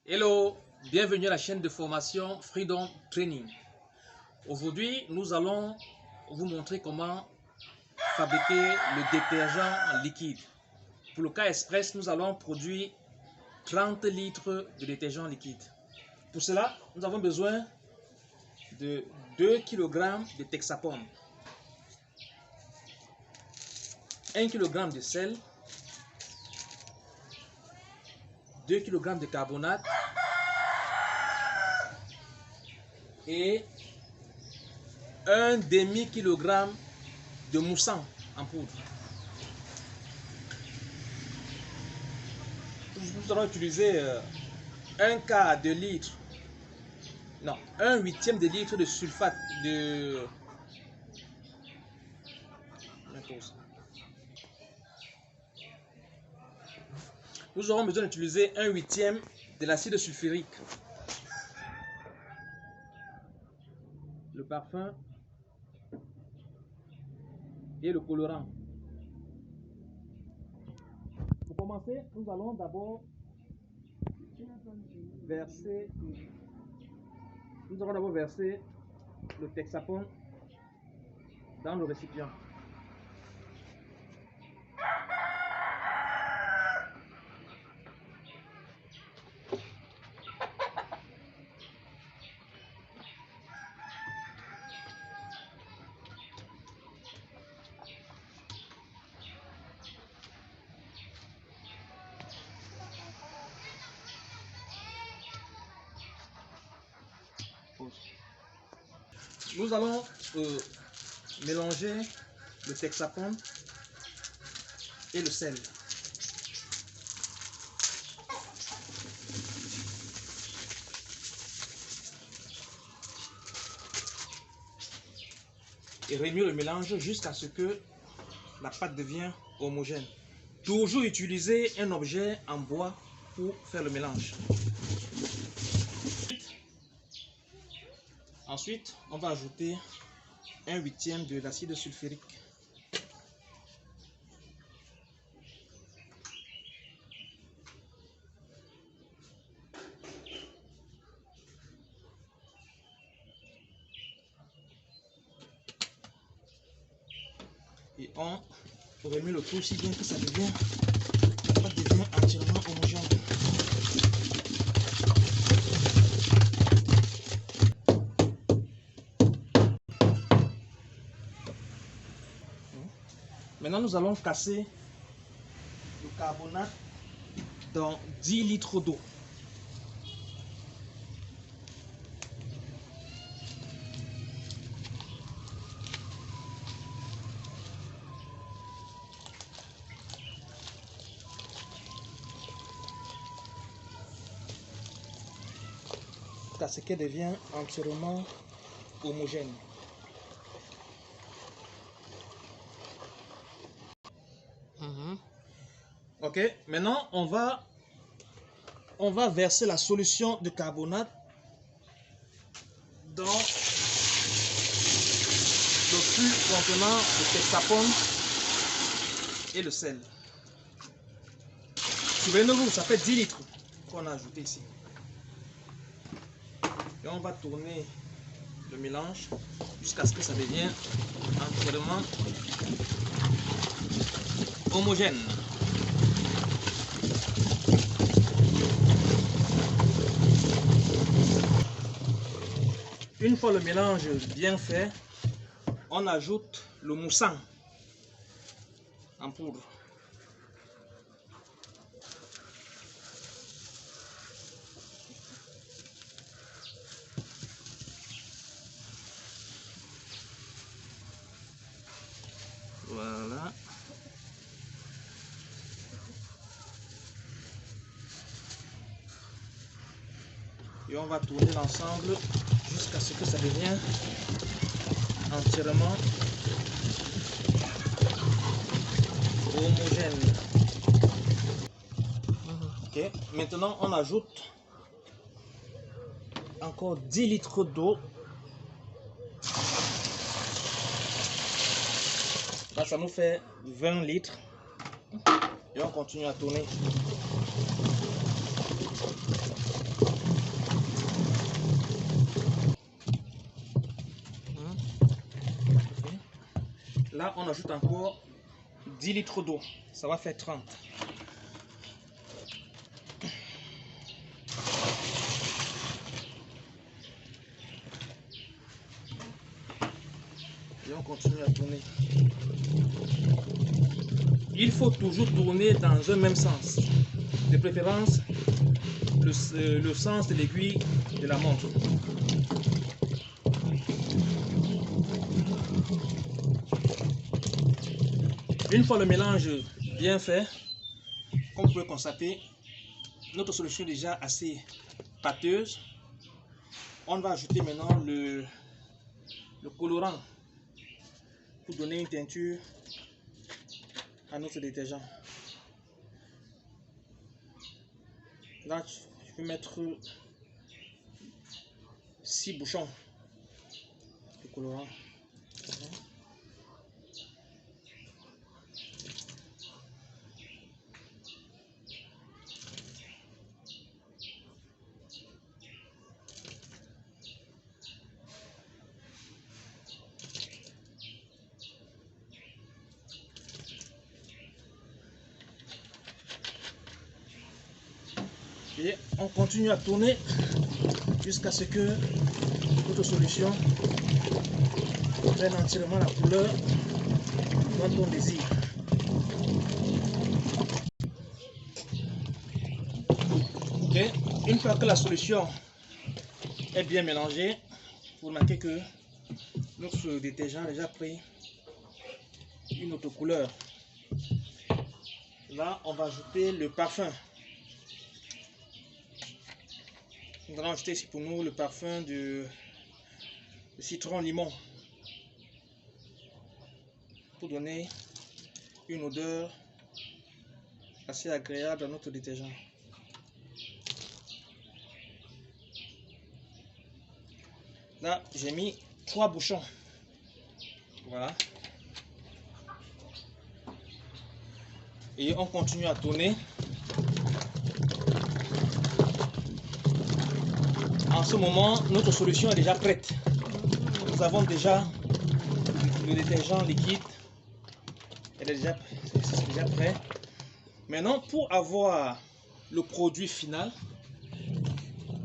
Hello, bienvenue à la chaîne de formation Freedom Training. Aujourd'hui, nous allons vous montrer comment fabriquer le détergent liquide. Pour le cas express, nous allons produire 30 litres de détergent liquide. Pour cela, nous avons besoin de 2 kg de Texapon, 1 kg de sel, 2 kg de carbonate et un demi-kilogramme de moussant en poudre. Nous allons utiliser un quart de litre, non, un huitième de litre de sulfate de... Nous aurons besoin d'utiliser un huitième de l'acide sulfurique, le parfum et le colorant. Pour commencer, nous allons d'abord verser le Texapon dans le récipient. Nous allons mélanger le Texapon et le sel. Et remuer le mélange jusqu'à ce que la pâte devienne homogène. Toujours utiliser un objet en bois pour faire le mélange. Ensuite, on va ajouter un huitième de l'acide sulfurique. Et on remue le tout si bien que ça devient, la pâte devient entièrement homogène. Maintenant, nous allons casser le carbonate dans 10 litres d'eau. Jusqu'à ce qu'elle devienne entièrement homogène. Ok, maintenant on va verser la solution de carbonate dans le flux contenant le Texapon et le sel. Souvenez-vous, ça fait 10 litres qu'on a ajouté ici. Et on va tourner le mélange jusqu'à ce que ça devienne entièrement homogène. Une fois le mélange bien fait, on ajoute le moussant en poudre. Voilà. Et on va tourner l'ensemble jusqu'à ce que ça devienne entièrement homogène. Ok, maintenant on ajoute encore 10 litres d'eau. Là, ça nous fait 20 litres. Et on continue à tourner. Là, on ajoute encore 10 litres d'eau. Ça va faire 30. Et on continue à tourner. Il faut toujours tourner dans un même sens. De préférence, le sens de l'aiguille de la montre. Une fois le mélange bien fait, comme vous pouvez constater, notre solution est déjà assez pâteuse. On va ajouter maintenant le colorant pour donner une teinture à notre détergent. Là, je vais mettre 6 bouchons de colorant. Et on continue à tourner jusqu'à ce que notre solution prenne entièrement la couleur dont on désire. Okay. Une fois que la solution est bien mélangée, vous remarquez que notre détergent a déjà pris une autre couleur. Là, on va ajouter le parfum. Nous allons ajouter ici pour nous le parfum de citron limon pour donner une odeur assez agréable à notre détergent. Là, j'ai mis 3 bouchons. Voilà. Et on continue à tourner. En ce moment, notre solution est déjà prête. Nous avons déjà le détergent liquide. C'est déjà prêt. Maintenant, pour avoir le produit final,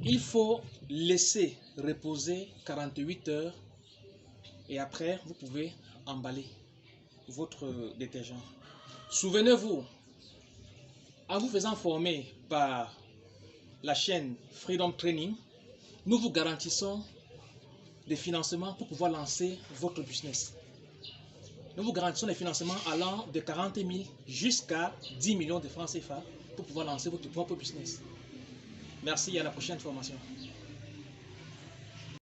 il faut laisser reposer 48 heures. Et après, vous pouvez emballer votre détergent. Souvenez-vous, en vous faisant former par la chaîne Freedom Training, nous vous garantissons des financements pour pouvoir lancer votre business. Nous vous garantissons des financements allant de 40 000 jusqu'à 10 millions de francs CFA pour pouvoir lancer votre propre business. Merci et à la prochaine formation.